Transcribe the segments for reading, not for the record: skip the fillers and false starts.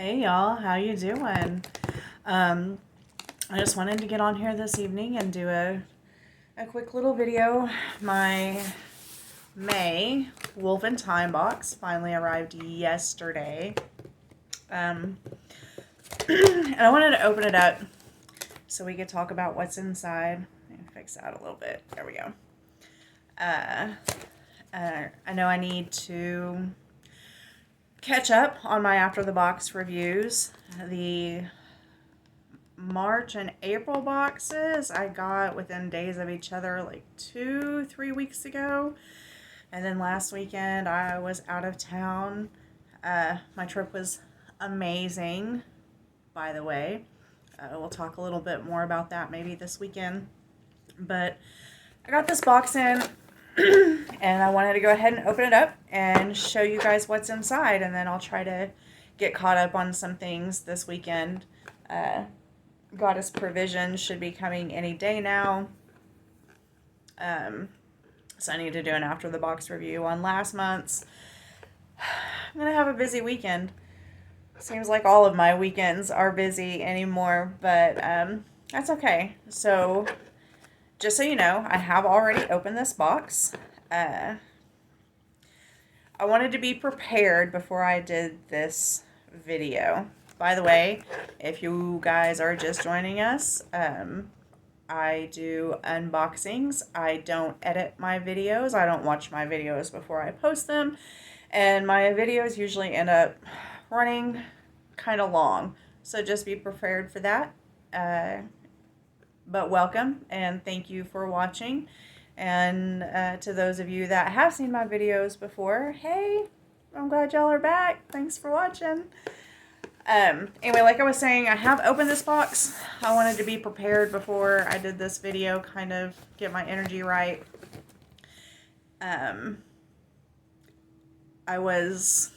Hey y'all, how you doing? I just wanted to get on here this evening and do a quick little video. My May Wolf Thyme box finally arrived yesterday. And I wanted to open it up so we could talk about what's inside. Let me fix that a little bit. There we go. I know I need to catch up on my after the box reviews. The March and April boxes I got within days of each other, like 2-3 weeks ago. And then last weekend I was out of town. My trip was amazing, by the way. We'll talk a little bit more about that maybe this weekend. But I got this box in and I wanted to go ahead and open it up and show you guys what's inside, and then I'll try to get caught up on some things this weekend. Goddess Provision should be coming any day now. So I need to do an after the box review on last month's. I'm going to have a busy weekend. Seems like all of my weekends are busy anymore, but that's okay. So just so you know, I have already opened this box. I wanted to be prepared before I did this video. By the way, if you guys are just joining us, I do unboxings. I don't edit my videos. I don't watch my videos before I post them. And my videos usually end up running kind of long. So just be prepared for that. But welcome and thank you for watching. And to those of you that have seen my videos before, hey, I'm glad y'all are back. Thanks for watching. Anyway, like I was saying, I have opened this box. I wanted to be prepared before I did this video, kind of get my energy right. I was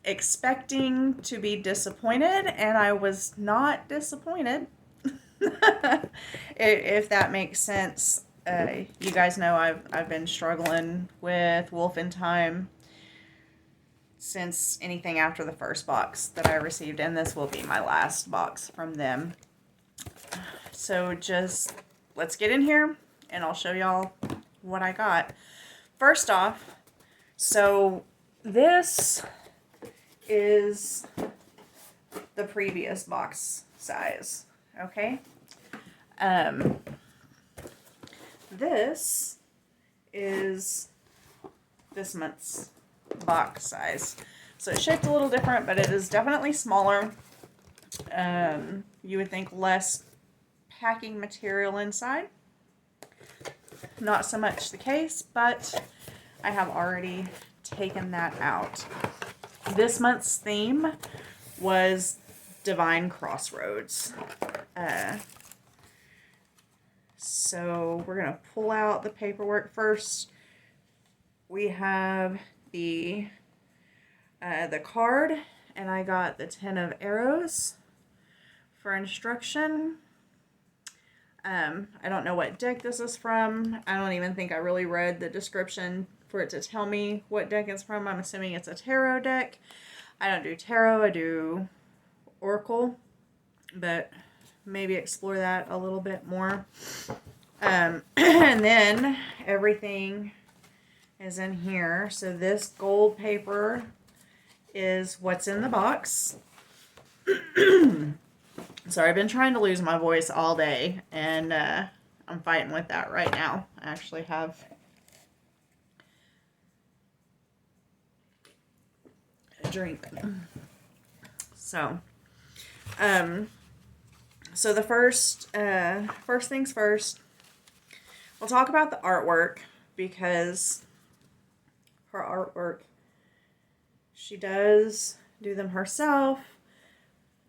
expecting to be disappointed, and I was not disappointed. If that makes sense. You guys know I've been struggling with Wolf Thyme since anything after the first box that I received, and this will be my last box from them. So just let's get in here and I'll show y'all what I got. First off, so this is the previous box size, okay? This is this month's box size. So it's shaped a little different, but it is definitely smaller. You would think less packing material inside. Not so much the case, but I have already taken that out. This month's theme was Divine Crossroads. So we're going to pull out the paperwork first. We have the card, and I got the 10 of arrows for instruction. I don't know what deck this is from. I don't even think I really read the description for it to tell me what deck it's from. I'm assuming it's a tarot deck. I don't do tarot, I do oracle, but maybe explore that a little bit more. And then everything is in here. So this gold paper is what's in the box. Sorry, I've been trying to lose my voice all day, and I'm fighting with that right now. I actually have a drink. So, so the first things first, we'll talk about the artwork, because her artwork, she does do them herself.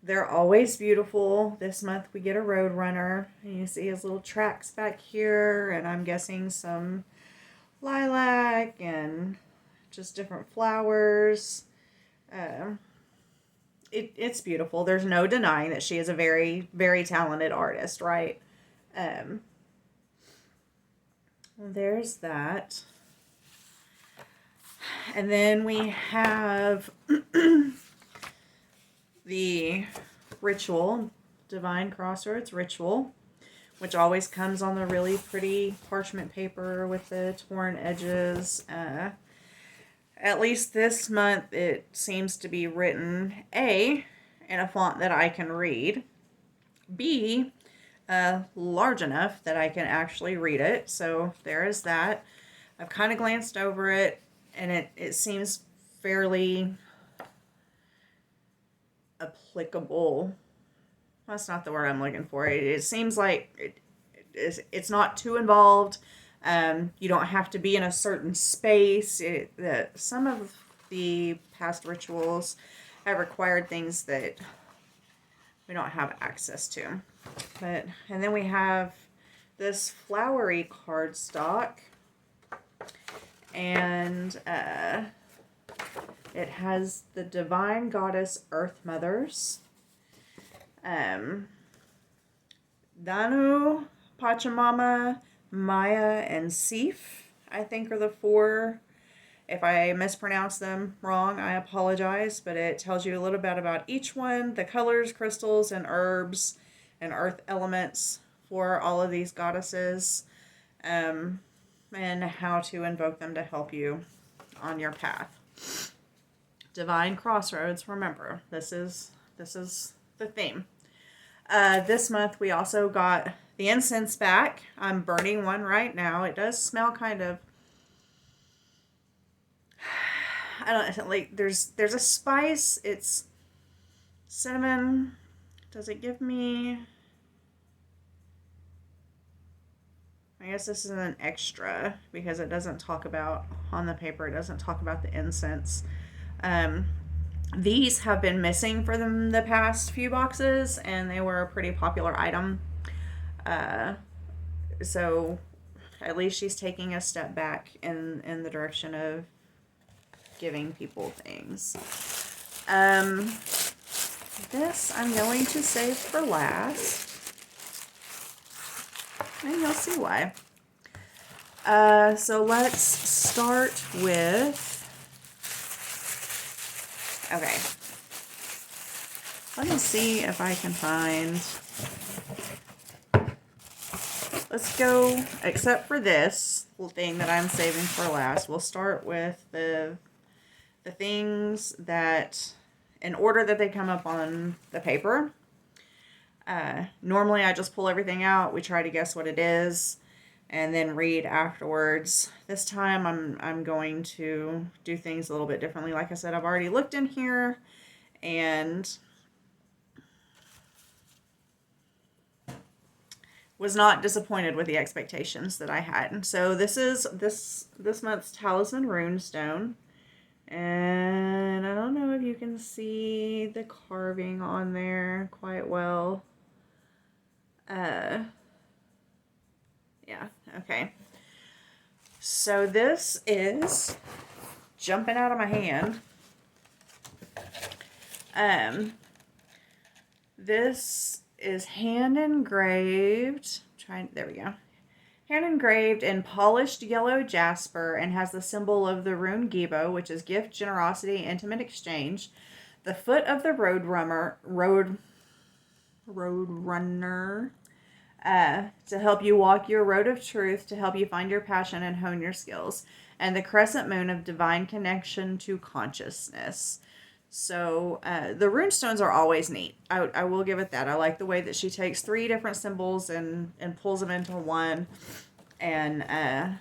They're always beautiful. This month we get a Roadrunner, and you see his little tracks back here, and I'm guessing some lilac and just different flowers. It's beautiful. There's no denying that she is a very, very talented artist, right? There's that. And then we have the ritual, Divine Crossroads Ritual, which always comes on the really pretty parchment paper with the torn edges. At least this month it seems to be written A, in a font that I can read, B, large enough that I can actually read it. So there is that. I've kind of glanced over it, and it seems fairly applicable. That's not the word I'm looking for. It seems like it's not too involved. You don't have to be in a certain space. Some of the past rituals have required things that we don't have access to. And then we have this flowery cardstock, and it has the Divine Goddess Earth Mothers, Danu, Pachamama, Maya, and Sif, I think, are the four. If I mispronounce them wrong, I apologize, but it tells you a little bit about each one, the colors, crystals, and herbs, and earth elements for all of these goddesses, and how to invoke them to help you on your path. Divine Crossroads, remember, this is the theme. This month we also got the incense back. I'm burning one right now. It does smell kind of, I don't like, there's a spice. It's cinnamon. Does it give me, I guess this is an extra because it doesn't talk about, on the paper, it doesn't talk about the incense. These have been missing for the past few boxes, and they were a pretty popular item. So at least she's taking a step back in the direction of giving people things. This I'm going to save for last, and you'll see why. So let's start with, okay, let me see if I can find, let's go, except for this thing that I'm saving for last, we'll start with the things that, in order that they come up on the paper. Normally I just pull everything out, we try to guess what it is, and then read afterwards. This time I'm going to do things a little bit differently. Like I said, I've already looked in here and was not disappointed with the expectations that I had. And so this is this month's Talisman Runestone. And I don't know if you can see the carving on there quite well. Yeah, okay. So this is jumping out of my hand. This is hand engraved. There we go. Hand engraved in polished yellow jasper and has the symbol of the rune Gibo, which is gift, generosity, intimate exchange. The foot of the road runner, to help you walk your road of truth, to help you find your passion and hone your skills. And the crescent moon of divine connection to consciousness. So the runestones are always neat. I will give it that. I like the way that she takes 3 different symbols and pulls them into one and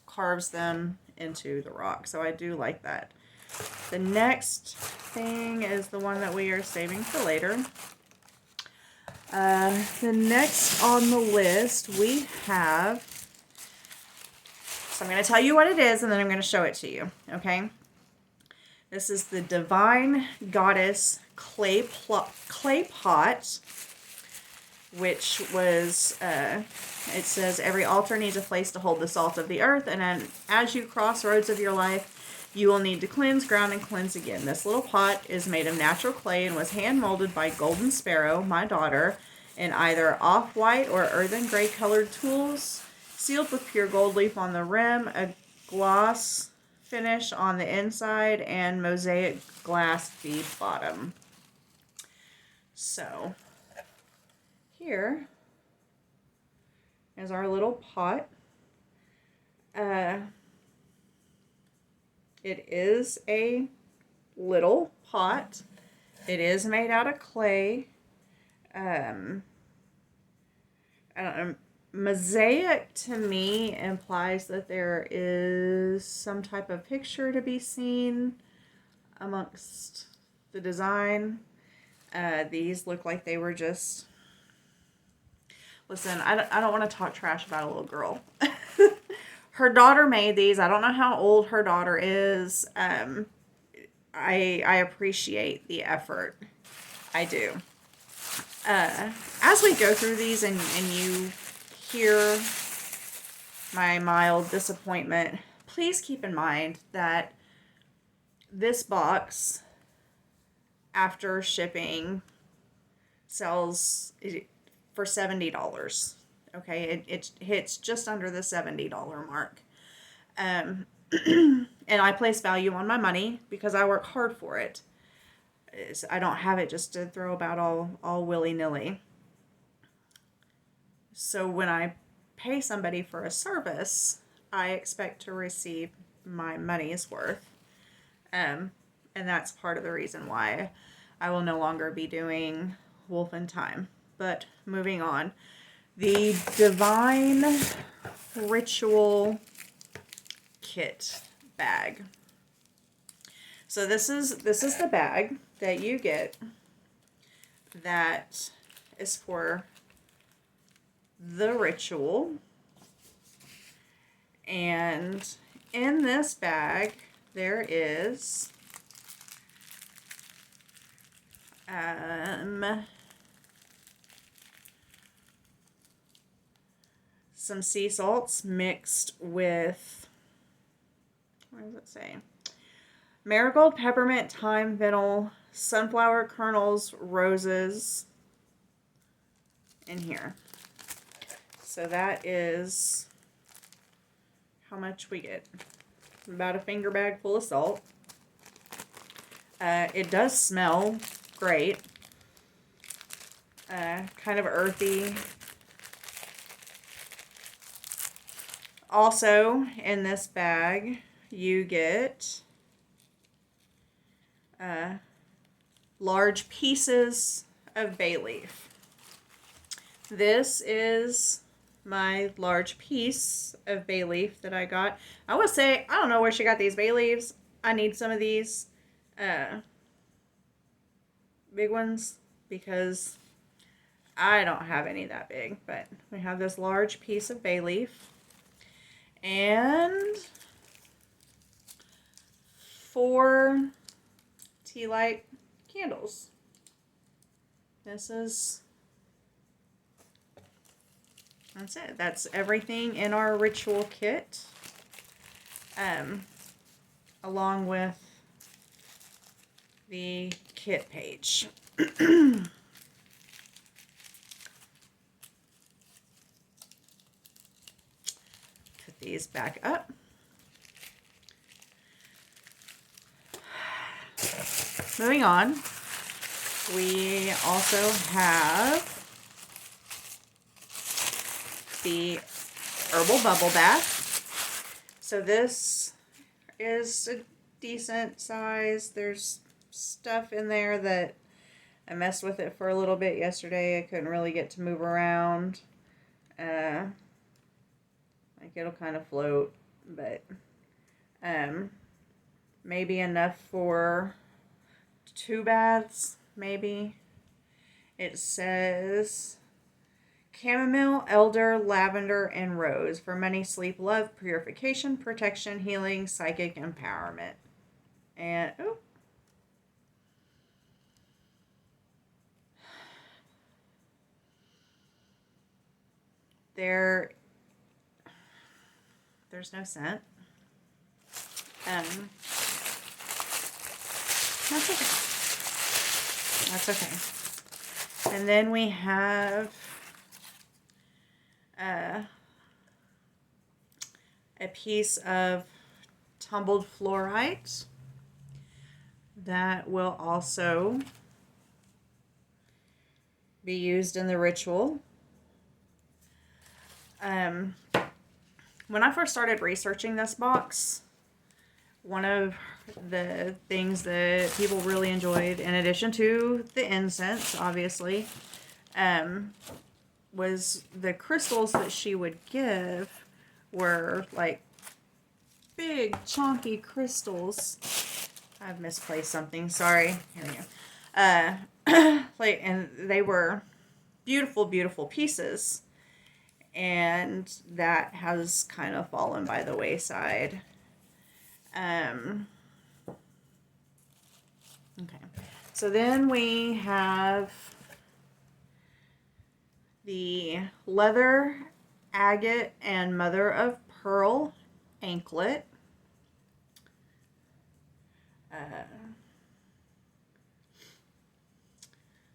carves them into the rock. So I do like that. The next thing is the one that we are saving for later. The next on the list we have, so I'm going to tell you what it is and then I'm going to show it to you, okay? This is the Divine Goddess clay pot, which was, it says, every altar needs a place to hold the salt of the earth, and as you cross roads of your life, you will need to cleanse, ground, and cleanse again. This little pot is made of natural clay and was hand-molded by Golden Sparrow, my daughter, in either off-white or earthen gray colored tools, sealed with pure gold leaf on the rim, a gloss finish on the inside, and mosaic glass bead bottom. So here is our little pot. It is a little pot. It is made out of clay. I don't know. Mosaic to me implies that there is some type of picture to be seen amongst the design. These look like they were just... Listen, I don't want to talk trash about a little girl. Her daughter made these. I don't know how old her daughter is. I appreciate the effort. I do. As we go through these and you hear my mild disappointment, please keep in mind that this box, after shipping, sells for $70. Okay, it hits just under the $70 mark. And I place value on my money because I work hard for it. I don't have it just to throw about all willy-nilly. So when I pay somebody for a service, I expect to receive my money's worth. And that's part of the reason why I will no longer be doing Wolf Thyme. But moving on. The Divine Ritual Kit bag. So this is the bag that you get that is for the ritual. And in this bag there is some sea salts mixed with, what does it say? Marigold, peppermint, thyme, fennel, sunflower kernels, roses in here. So that is how much we get. About a finger bag full of salt. It does smell great. Kind of earthy. Also, in this bag, you get large pieces of bay leaf. This is my large piece of bay leaf that I got. I would say, I don't know where she got these bay leaves. I need some of these big ones because I don't have any that big. But we have this large piece of bay leaf. And 4 tea light candles. That's it. That's everything in our ritual kit. Along with the kit page. Put these back up. Moving on, we also have the herbal bubble bath. So this is a decent size. There's stuff in there that I messed with it for a little bit yesterday. I couldn't really get to move around. Like it'll kind of float, but maybe enough for 2 baths, maybe. It says chamomile, elder, lavender, and rose for money, sleep, love, purification, protection, healing, psychic empowerment. And there's no scent. That's okay. That's okay. And then we have a piece of tumbled fluorite that will also be used in the ritual. When I first started researching this box, one of the things that people really enjoyed, in addition to the incense, obviously, was the crystals that she would give were like big, chunky crystals. I've misplaced something. Sorry. Here we go. And they were beautiful, beautiful pieces. And that has kind of fallen by the wayside. Okay. So then we have the leather, agate, and mother of pearl anklet.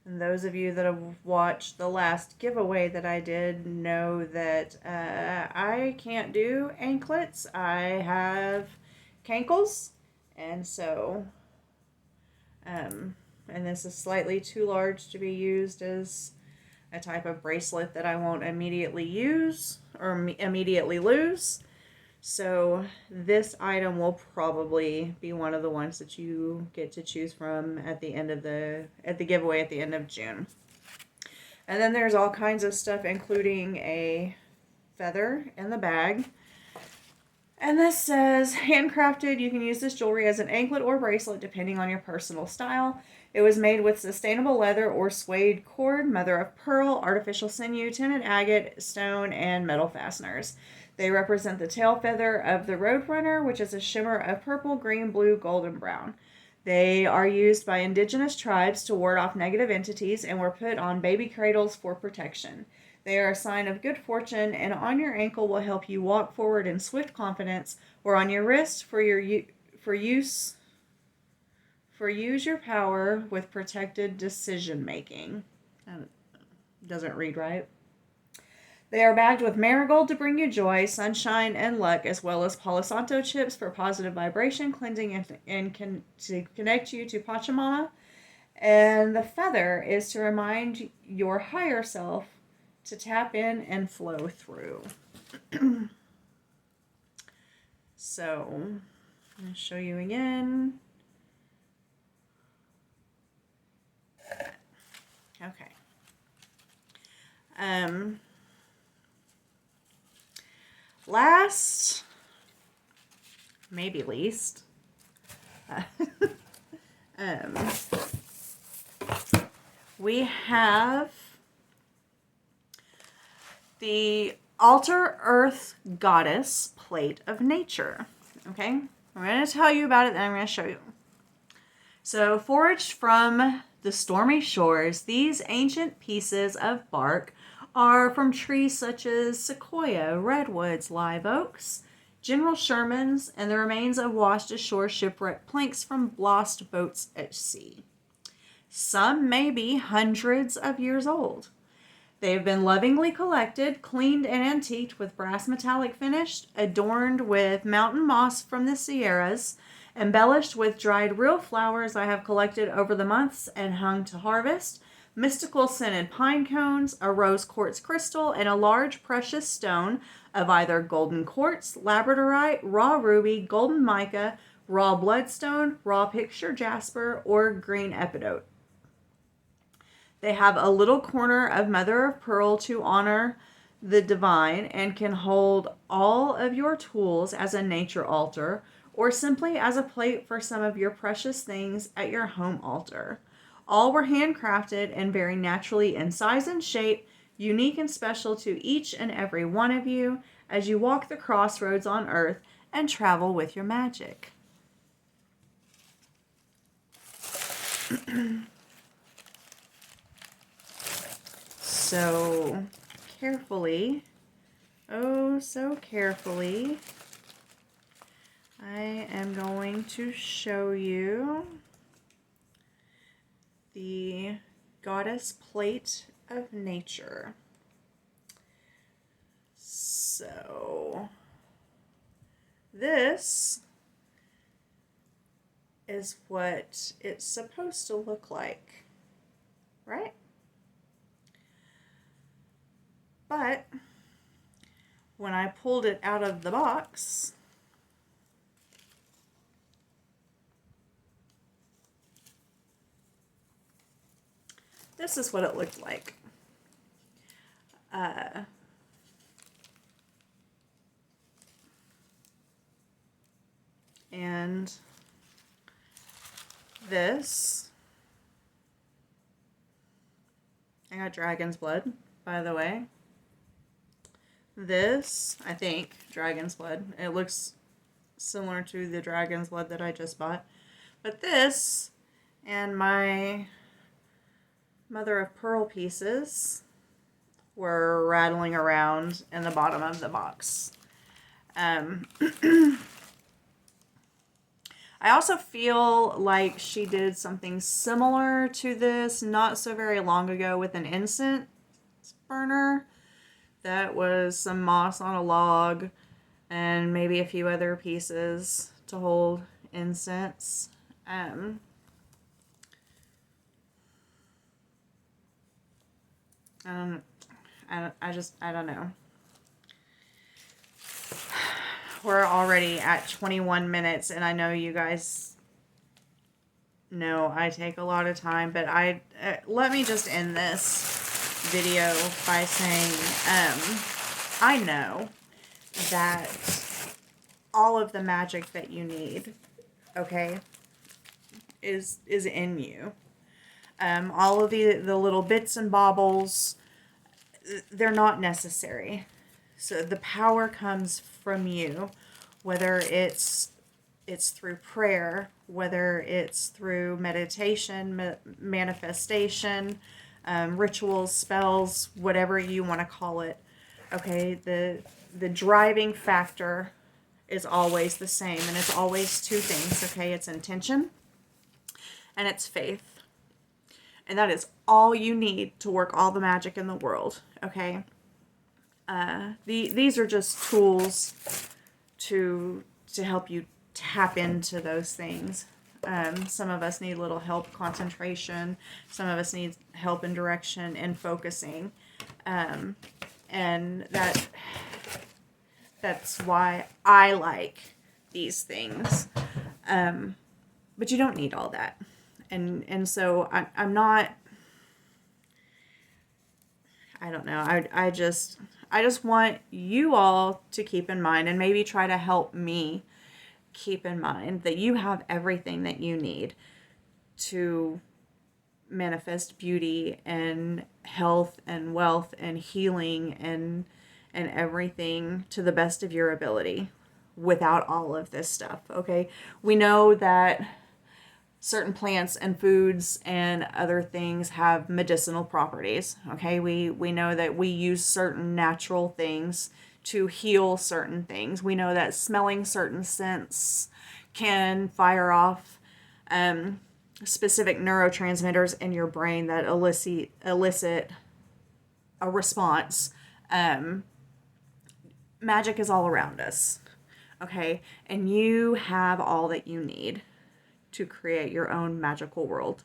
And those of you that have watched the last giveaway that I did know that I can't do anklets. I have cankles, and so, and this is slightly too large to be used as a type of bracelet that I won't immediately use or immediately lose. So this item will probably be one of the ones that you get to choose from at the end of the giveaway at the end of June. And then there's all kinds of stuff, including a feather in the bag. And this says, handcrafted, you can use this jewelry as an anklet or bracelet depending on your personal style. It was made with sustainable leather or suede cord, mother of pearl, artificial sinew, tinted agate, stone, and metal fasteners. They represent the tail feather of the Roadrunner, which is a shimmer of purple, green, blue, gold, and brown. They are used by indigenous tribes to ward off negative entities and were put on baby cradles for protection. They are a sign of good fortune, and on your ankle will help you walk forward in swift confidence, or on your wrist use your power with protected decision making. Doesn't read right. They are bagged with marigold to bring you joy, sunshine, and luck, as well as Palo Santo chips for positive vibration, cleansing, and to connect you to Pachamama. And the feather is to remind your higher self to tap in and flow through. So, I'm going to show you again. Okay. Last, maybe least, we have the Altar Earth Goddess Plate of Nature. Okay, I'm going to tell you about it, then I'm going to show you. So, foraged from the stormy shores, these ancient pieces of bark are from trees such as sequoia, redwoods, live oaks, General Sherman's, and the remains of washed ashore shipwrecked planks from lost boats at sea. Some may be hundreds of years old. They have been lovingly collected, cleaned, and antiqued with brass metallic finish, adorned with mountain moss from the Sierras, embellished with dried real flowers I have collected over the months and hung to harvest, mystical scented pine cones, a rose quartz crystal, and a large precious stone of either golden quartz, labradorite, raw ruby, golden mica, raw bloodstone, raw picture jasper, or green epidote. They have a little corner of mother of pearl to honor the divine and can hold all of your tools as a nature altar or simply as a plate for some of your precious things at your home altar. All were handcrafted and very naturally in size and shape, unique and special to each and every one of you as you walk the crossroads on earth and travel with your magic. So carefully, oh so carefully, I am going to show you the Goddess Plate of Nature. So this is what it's supposed to look like, right? But when I pulled it out of the box, this is what it looked like. And this, I got dragon's blood, by the way. This, I think, dragon's blood. It looks similar to the dragon's blood that I just bought. But this and my mother of pearl pieces were rattling around in the bottom of the box. I also feel like she did something similar to this not so very long ago with an incense burner. That was some moss on a log and maybe a few other pieces to hold incense. I don't know. We're already at 21 minutes, and I know you guys know I take a lot of time, but let me just end this video by saying, I know that all of the magic that you need, okay, is in you. All of the little bits and baubles, they're not necessary. So the power comes from you, whether it's through prayer, whether it's through meditation, manifestation, rituals, spells, whatever you want to call it. Okay, the driving factor is always the same, and it's always two things. Okay, it's intention and it's faith, and that is all you need to work all the magic in the world. Okay. These are just tools to help you tap into those things. Some of us need a little help concentration. Some of us need help in direction and focusing. And that's why I like these things. But you don't need all that. And so I'm not, I don't know. I just want you all to keep in mind, and maybe try to help me keep in mind, that you have everything that you need to manifest beauty and health and wealth and healing and everything to the best of your ability without all of this stuff. Okay. We know that certain plants and foods and other things have medicinal properties. Okay, we know that we use certain natural things to heal certain things. We know that smelling certain scents can fire off specific neurotransmitters in your brain that elicit a response. Magic is all around us. Okay, and you have all that you need to create your own magical world.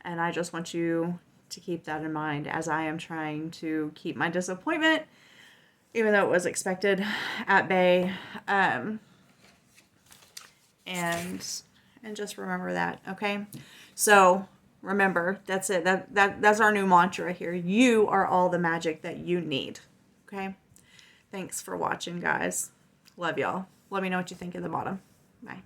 And I just want you to keep that in mind as I am trying to keep my disappointment, even though it was expected, at bay. And just remember that, okay? So remember, that's it. That's our new mantra here. You are all the magic that you need. Okay? Thanks for watching, guys. Love y'all. Let me know what you think in the bottom. Bye.